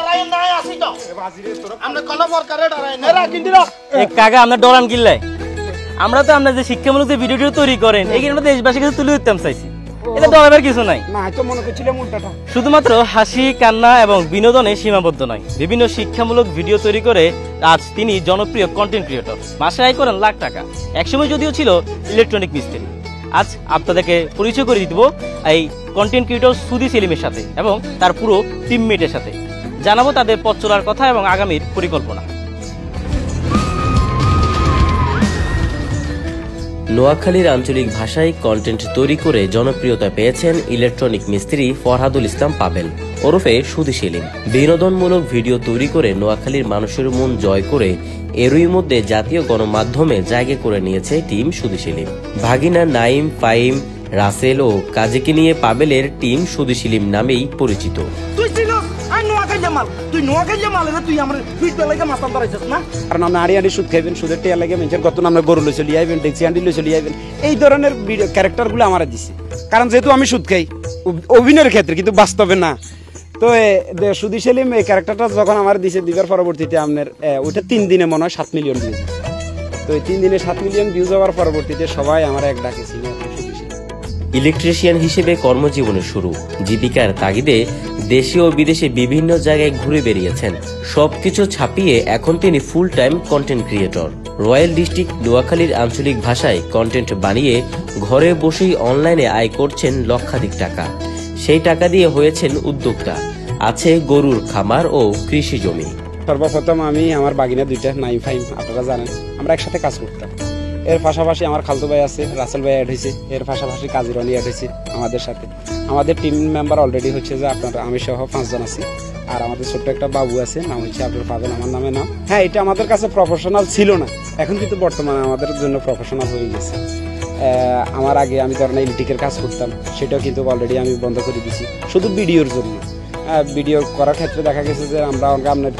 ডরাই নাই আসি তো আমরা কোন প্রকারে ডরাই না রা কিন্তু এক কাকা আমরা ডরান কিল্লাই আমরা তো আমরা যে শিক্ষামূলক যে ভিডিওটি তৈরি করেন এই আমরা দেশবাসীর কাছে তুলে দিতাম চাইছি এটা ডরাবার কিছু নাই না তো মনে করছিলাম উল্টাটা শুধুমাত্র হাসি কান্না এবং বিনোদনে সীমাবদ্ধ নয় বিভিন্ন শিক্ষামূলক ভিডিও তৈরি করে আজ তিনি জনপ্রিয় কন্টেন্ট ক্রিয়েটর মাসে আয় করেন লাখ টাকা একসময় যদিও ছিল ইলেকট্রনিক মিস্ত্রি আজ আপনাদেরকে পরিচয় করে দিব এই কন্টেন্ট ক্রিয়েটর সুদি সেলিমের সাথে এবং তার পুরো টিমমেটের সাথে জানাবো তাদের পথ চলার কথা এবং আগামীর পরিকল্পনা। নোয়াখালীর আঞ্চলিক ভাষায় কন্টেন্ট তৈরি করে জনপ্রিয়তা পেয়েছেন ইলেকট্রনিক মিস্ত্রি ফরহাদুল ইসলাম পাবেল ওরফে সুদি সেলিম। বিনোদনমূলক ভিডিও তৈরি করে নোয়াখালীর মানুষের মন জয় করে এরই মধ্যে জাতীয় গণমাধ্যমে জায়গা করে নিয়েছে টিম সুদি সেলিম। ভাগিনা নাইম, ফাইম, রাসেল ও কাজীকে নিয়ে পাবেলের টিম সুদি সেলিম নামেই পরিচিত। কারণ আপনি আড়ি সুদ খাইবেন, সুদের টিয়া লাগে মেনছেন কত আমরা গরু লই চলি আইবেন, ডেক্সি আন্ডি লই চলি আইবেন, এই ধরনের ক্যারেক্টারগুলো আমার দিছে। কারণ যেহেতু আমি সুদ খাই অভিনয়ের ক্ষেত্রে, কিন্তু বাস্তবে না। তো সুদি সেলিম এই ক্যারেক্টারটা যখন আমার দিছে দিবার পরবর্তীতে আপনার ওইটা 3 দিনে মনে হয় 7 মিলিয়ন ভিউজ। তো এই 3 দিনে 7 মিলিয়ন ভিউজ হওয়ার পরবর্তীতে সবাই আমার এক ডাকে ছিল ইলেকট্রিশিয়ান হিসেবে কর্মজীবনের শুরু। জীবিকার তাগিদে দেশে ও বিদেশে বিভিন্ন জায়গায় ঘুরে বেরিয়েছেন। সবকিছু ছাপিয়ে এখন তিনি full time content creator. Royal district নোয়াখালীর আঞ্চলিক ভাষায় কন্টেন্ট বানিয়ে ঘরে বসেই অনলাইনে আয় করছেন লক্ষাধিক টাকা। সেই টাকা দিয়ে হয়েছেন উদ্যোক্তা। আছে গরুর খামার ও কৃষি জমি। সর্বপ্রথম আমি আমার বাগিনা দুইটা নাইম ফাইম আপনারা জানেন আমরা একসাথে কাজ করতাম। এর পাশাপাশি আমার খালতো ভাই আছে, রাসেল ভাই অ্যাড হয়েছে। এর পাশাপাশি কাজী রনি অ্যাড হয়েছে আমাদের সাথে। আমাদের টিম মেম্বার অলরেডি হচ্ছে যে আপনারা আমি সহ 5 জন আছি। আর আমাদের ছোট্ট একটা বাবু আছে, নাম হচ্ছে আপনারা পাবেন আমার নামে নাম। হ্যাঁ, এটা আমাদের কাছে প্রফেশনাল ছিল না, এখন কিন্তু বর্তমানে আমাদের জন্য প্রফেশনাল হয়ে গেছে। আমার আগে আমি ধরেন ইলেকট্রিকের কাজ করতাম, সেটাও কিন্তু অলরেডি আমি বন্ধ করে দিয়েছি শুধু ভিডিওর জন্য। ভিডিও করার ক্ষেত্রে দেখা গেছে যে আমরা আপনার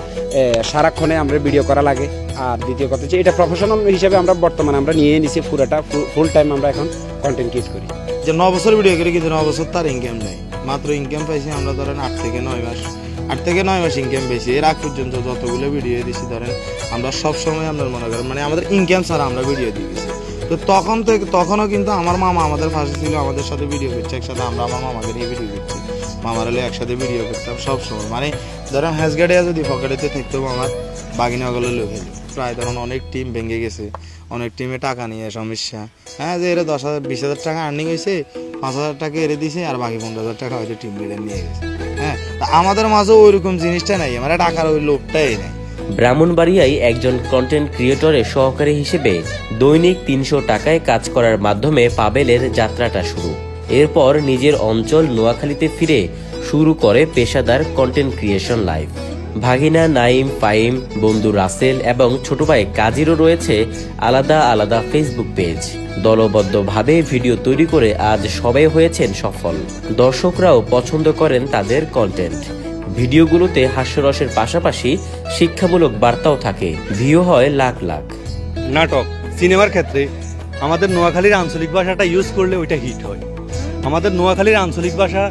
সারাক্ষণে আমরা ভিডিও করা লাগে। আর দ্বিতীয় কথা হচ্ছে এটা প্রফেশনাল হিসেবে আমরা বর্তমানে আমরা নিয়ে নিছি পুরোটা ফুল টাইম আমরা এখন কন্টেন্ট ক্রিয়েট করি। যে 9 বছর ভিডিও করি কিন্তু 9 বছর তার ইনকাম নেই, মাত্র ইনকাম পাইছি আমরা ধরেন 8 থেকে 9 মাস। 8 থেকে 9 মাস ইনকাম পেয়েছি। এর আগ পর্যন্ত যতগুলো ভিডিও দিয়েছি ধরেন আমরা সবসময় আপনার মনে করেন মানে আমাদের ইনকাম ছাড়া আমরা ভিডিও দিয়ে দিয়েছি। তো তখনও কিন্তু আমার মামা আমাদের পাশে ছিল, আমাদের সাথে ভিডিও করছে একসাথে। আমরা আমার মামাকে নিয়ে ভিডিও করছি, মামার হলে একসাথে ভিডিও করতাম সবসময়। মানে ধরেন হ্যাসগাড়িয়া যদি পকেটেতে থাকতো আমার বাগিনাগুলো লোক হলো। প্রায় ধরুন অনেক টিম ভেঙে গেছে, অনেক টিমে টাকা নিয়ে সমস্যা। হ্যাঁ, যে এরা 10,000 20,000 টাকা আর্নিং হয়েছে, 5,000 টাকা এরে দিয়েছে, আর বাকি 15,000 টাকা হয়তো টিম লিডার নিয়ে গেছে। হ্যাঁ, আমাদের মাঝে ওইরকম জিনিসটা নাই, মানে টাকার ওই লোভটাই নেই। ব্রাহ্মণবাড়িয়ায় একজন কন্টেন্ট ক্রিয়েটরের সহকারী হিসেবে দৈনিক 300 টাকায় কাজ করার মাধ্যমে পাবেলের যাত্রাটা শুরু। এরপর নিজের অঞ্চল নোয়াখালীতে ফিরে শুরু করে পেশাদার কন্টেন্ট ক্রিয়েশন লাইফ। ভাগিনা নাইম, ফাইম, বন্ধু রাসেল এবং ছোট ভাই কাজীরও রয়েছে আলাদা আলাদা ফেসবুক পেজ। দলবদ্ধভাবে ভিডিও তৈরি করে আজ সবাই হয়েছেন সফল। দর্শকরাও পছন্দ করেন তাদের কন্টেন্ট। ভিডিওগুলোতে হাস্যরসের পাশাপাশি শিক্ষামূলক বার্তাও থাকে। ভিউ হয় লাখ লাখ। নাটক সিনেমার ক্ষেত্রে আমাদের নোয়াখালীর আঞ্চলিক ভাষাটা ইউজ করলে ওইটা হিট হয়। আমাদের নোয়াখালীর আঞ্চলিক ভাষা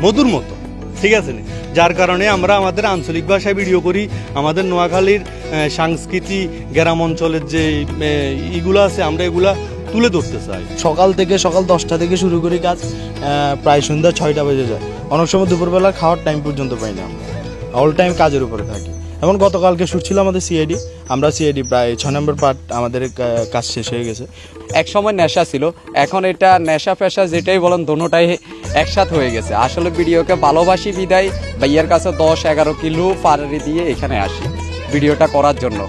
মধুর মতো, ঠিক আছে না? যার কারণে আমরা আমাদের আঞ্চলিক ভাষায় ভিডিও করি। আমাদের নোয়াখালীর সংস্কৃতি, গ্রাম অঞ্চলের যে ইগুলো আছে আমরা এগুলা তুলে ধরতে চাই। সকাল 10টা থেকে শুরু করি কাজ, প্রায় সন্ধ্যা 6টা বেজে যায়। অনেক সময় দুপুরবেলা খাওয়ার টাইম পর্যন্ত পাই না, আমরা অল টাইম কাজের উপরে থাকি। এবং গতকালকে শুট ছিল আমাদের সিআইডি, আমরা সিআইডি প্রায় 6 নম্বর পার্ট আমাদের কাজ শেষ হয়ে গেছে। এক সময় নেশা ছিল, এখন এটা নেশা পেশা যেটাই বলেন দোনোটাই একসাথে হয়ে গেছে। আসলে ভিডিওকে ভালোবাসি বিদায় ভাইয়ার কাছে 10-11 কিলো পাড়ি দিয়ে এখানে আসি ভিডিওটা করার জন্য।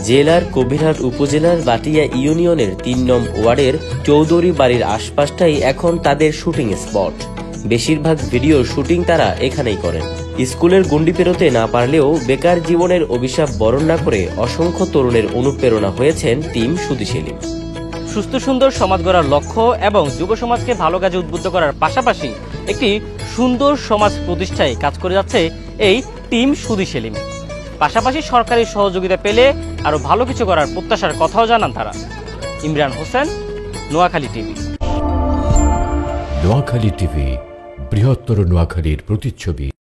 জেলার কবিরহাট উপজেলার বাটিয়া ইউনিয়নের 3 নং ওয়ার্ডের চৌধুরী বাড়ির আশপাশটাই এখন তাদের শুটিং স্পট। বেশিরভাগ ভিডিও শুটিং তারা এখানেই করেন। স্কুলের গণ্ডি পেরোতে না পারলেও বেকার জীবনের অভিশাপ বরণ না করে অসংখ্য তরুণের অনুপ্রেরণা হয়েছেন টিম সুদি সেলিম। সুস্থ সুন্দর সমাজ গড়ার লক্ষ্য এবং যুব সমাজকে ভালো কাজে উদ্বুদ্ধ করার পাশাপাশি একটি সুন্দর সমাজ প্রতিষ্ঠায় কাজ করে যাচ্ছে এই টিম সুদি সেলিম। পাশাপাশি সরকারি সহযোগিতা পেলে আরো ভালো কিছু করার প্রত্যাশার কথাও জানান তারা। ইমরান হোসেন, নোয়াখালী টিভি। নোয়াখালী টিভি, বৃহত্তর নোয়াখালীর প্রতিচ্ছবি।